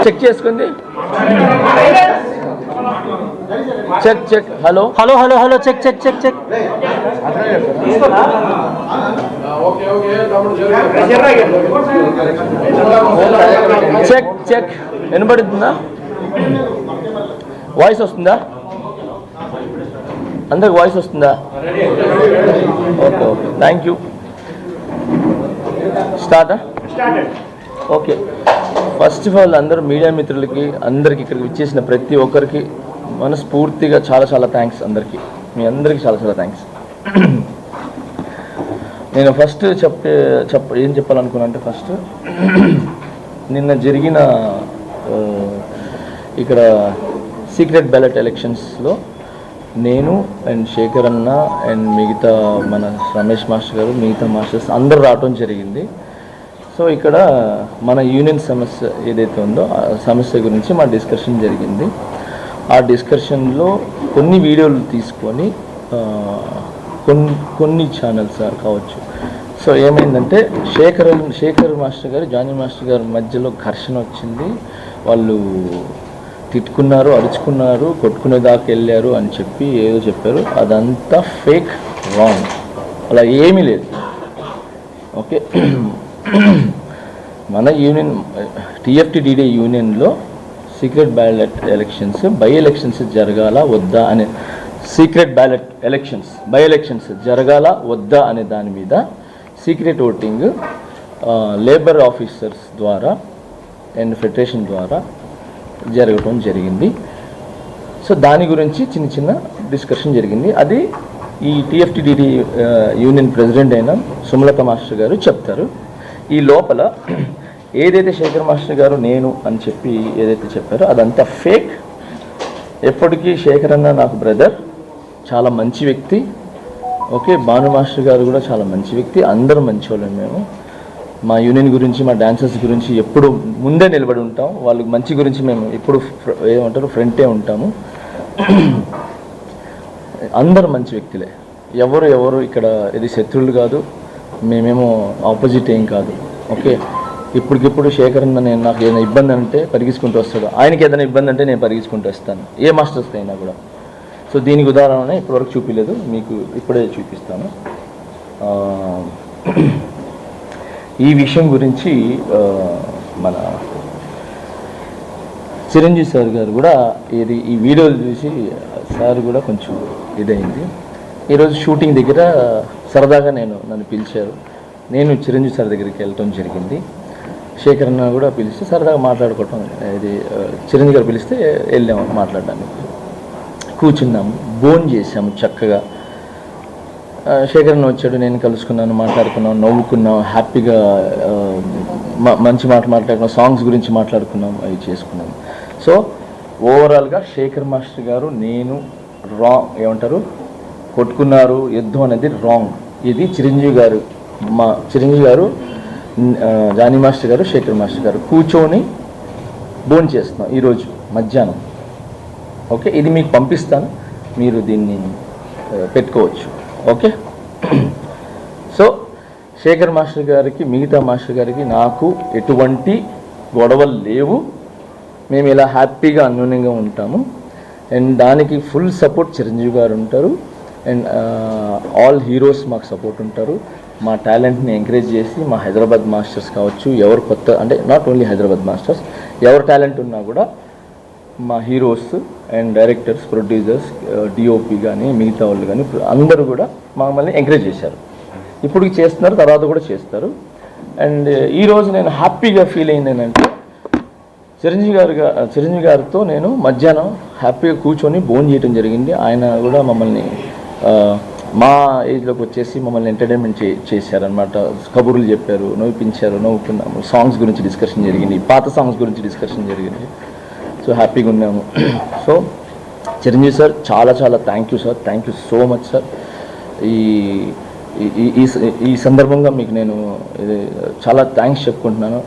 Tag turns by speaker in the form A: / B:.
A: Check చేసుకుంది. Check check. Hello
B: hello hello hello check check check check.
A: Check check. వినబడుతుందా? Voice వస్తుందా? అందరికి voice వస్తుందా? Okay okay, thank you. స్టార్టా? Okay. First of all అందరూ media మిత్రులకి, అందరికి ఇక్కడికి వచ్చేసిన ప్రతి ఒక్కరికి మనస్ఫూర్తిగా చాలా చాలా థ్యాంక్స్. అందరికీ, మీ అందరికీ చాలా చాలా థ్యాంక్స్. నేను ఫస్ట్ ఏం చెప్పాలనుకున్నా అంటే, ఫస్ట్ నిన్న జరిగిన ఇక్కడ సీక్రెట్ బ్యాలెట్ ఎలక్షన్స్లో నేను అండ్ శేఖర్ అన్న అండ్ మిగతా మన రమేష్ మాస్టర్ గారు, మిగతా మాస్టర్స్ అందరూ రావటం జరిగింది. సో ఇక్కడ మన యూనియన్ సమస్య ఏదైతే ఉందో ఆ సమస్య గురించి మా డిస్కషన్ జరిగింది. ఆ డిస్కషన్లో కొన్ని వీడియోలు తీసుకొని కొన్ని ఛానల్స్ కావచ్చు. సో ఏమైందంటే శేఖర్ మాస్టర్ గారు, జానీ మాస్టర్ గారి మధ్యలో ఘర్షణ వచ్చింది. వాళ్ళు తిట్టుకున్నారు, అరుచుకున్నారు, కొట్టుకునేదాకా వెళ్ళారు అని చెప్పి ఏదో చెప్పారు. అదంతా ఫేక్, రాంగ్. అలా ఏమీ లేదు. ఓకే, మన యూనియన్ టీఎఫ్టీడీడీ యూనియన్లో secret ballot elections, by elections జరగాల వద్దా అనే, secret ballot elections, by elections జరగాల వద్దా అనే దాని మీద సీక్రెట్ ఓటింగ్ లేబర్ ఆఫీసర్స్ ద్వారా అండ్ ఫెడరేషన్ ద్వారా జరగటం జరిగింది. సో దాని గురించి చిన్న చిన్న డిస్కషన్ జరిగింది. అది ఈ టీఎఫ్టీడీడీ యూనియన్ ప్రెసిడెంట్ అయిన సుమలత మాస్టర్ గారు చెప్తారు. ఈ లోపల ఏదైతే శేఖర్ మాస్టర్ గారు నేను అని చెప్పి ఏదైతే చెప్పారో అదంతా ఫేక్. ఎప్పటికీ శేఖర్ అన్న నాకు బ్రదర్, చాలా మంచి వ్యక్తి. ఓకే, భాను మాస్టర్ గారు కూడా చాలా మంచి వ్యక్తి. అందరూ మంచి వాళ్ళం. మేము మా యూనియన్ గురించి, మా డాన్సర్స్ గురించి ఎప్పుడు ముందే నిలబడి ఉంటాం. వాళ్ళ మంచి గురించి మేము ఎప్పుడు ఏమంటారు ఫ్రంటే ఉంటాము. అందరూ మంచి వ్యక్తులే. ఎవరు ఇక్కడ ఇది శత్రువులు కాదు, మేమేమో ఆపోజిట్ ఏం కాదు. ఓకే, ఇప్పటికిప్పుడు శేఖర్ అన్న నేను నాకు ఏదైనా ఇబ్బంది అంటే పరిగెత్తుకుంటూ వస్తాడు, ఆయనకి ఏదైనా ఇబ్బంది అంటే నేను పరిగెత్తుకుంటూ వస్తాను, ఏ మాస్టర్స్కి అయినా కూడా. సో దీనికి ఉదాహరణ ఇప్పటివరకు చూపించలేదు, మీకు ఇప్పుడే చూపిస్తాను. ఈ విషయం గురించి మన చిరంజీవి సార్ గారు కూడా ఈ వీడియోలు చూసి సార్ కూడా కొంచెం ఇదైంది. ఈరోజు షూటింగ్ దగ్గర సరదాగా నన్ను పిలిచారు. నేను చిరంజీవి సార్ దగ్గరికి వెళ్ళటం జరిగింది. శేఖర్ అన్న కూడా పిలిస్తే సరదాగా మాట్లాడుకోవటం, ఇది చిరంజీవి గారు పిలిస్తే వెళ్ళాము మాట్లాడడానికి. కూర్చున్నాము, భోజనం చేసాము చక్కగా. శేఖర్ అన్న వచ్చాడు, నేను కలుసుకున్నాను, మాట్లాడుకున్నాం, నవ్వుకున్నాం, హ్యాపీగా మంచి మాట్లాడుకున్నాం, సాంగ్స్ గురించి మాట్లాడుకున్నాం, అవి చేసుకున్నాం. సో ఓవరాల్గా శేఖర్ మాస్టర్ గారు నేను ఏమంటారు కొట్టుకున్నారు, యుద్ధం అనేది రాంగ్. ఇది చిరంజీవి గారు జానీ మాస్టర్ గారు, శేఖర్ మాస్టర్ గారు కూర్చొని భోజనం చేస్తున్నాం ఈరోజు మధ్యాహ్నం. ఓకే, ఇది మీకు పంపిస్తాను, మీరు దీన్ని పెట్టుకోవచ్చు. ఓకే, సో శేఖర్ మాస్టర్ గారికి, మిగతా మాస్టర్ గారికి నాకు ఎటువంటి గొడవలు లేవు. మేము ఇలా హ్యాపీగా అన్యోన్యంగా ఉంటాము. అండ్ దానికి ఫుల్ సపోర్ట్ చిరంజీవి గారు ఉంటారు. అండ్ ఆల్ హీరోస్ మాకు సపోర్ట్ ఉంటారు. మా టాలెంట్ని ఎంకరేజ్ చేసి మా హైదరాబాద్ మాస్టర్స్ కావచ్చు, ఎవరు కొత్త అంటే నాట్ ఓన్లీ హైదరాబాద్ మాస్టర్స్, ఎవరు టాలెంట్ ఉన్నా కూడా మా heroes and directors, producers, DOP కానీ మిగతా వాళ్ళు కానీ అందరూ కూడా మమ్మల్ని ఎంకరేజ్ చేశారు. ఇప్పుడు చేస్తున్నారు, తర్వాత కూడా చేస్తారు. అండ్ ఈరోజు నేను హ్యాపీగా ఫీల్ అయింది ఏంటంటే చిరంజీవి గారితో నేను మధ్యాహ్నం హ్యాపీగా కూర్చొని భోజనం చేయడం జరిగింది. ఆయన కూడా మమ్మల్ని మా ఏజ్లోకి వచ్చేసి మమ్మల్ని ఎంటర్టైన్మెంట్ చేశారనమాట. కబుర్లు చెప్పారు, నవ్వుపించారు, నవ్వుకున్నాము. సాంగ్స్ గురించి డిస్కషన్ జరిగింది, పాత సాంగ్స్ గురించి డిస్కషన్ జరిగింది. సో హ్యాపీగా ఉన్నాము. సో చిరంజీవి సార్ చాలా చాలా thank you sir, thank you so much sir. ఈ సందర్భంగా మీకు నేను చాలా థ్యాంక్స్ చెప్పుకుంటున్నాను.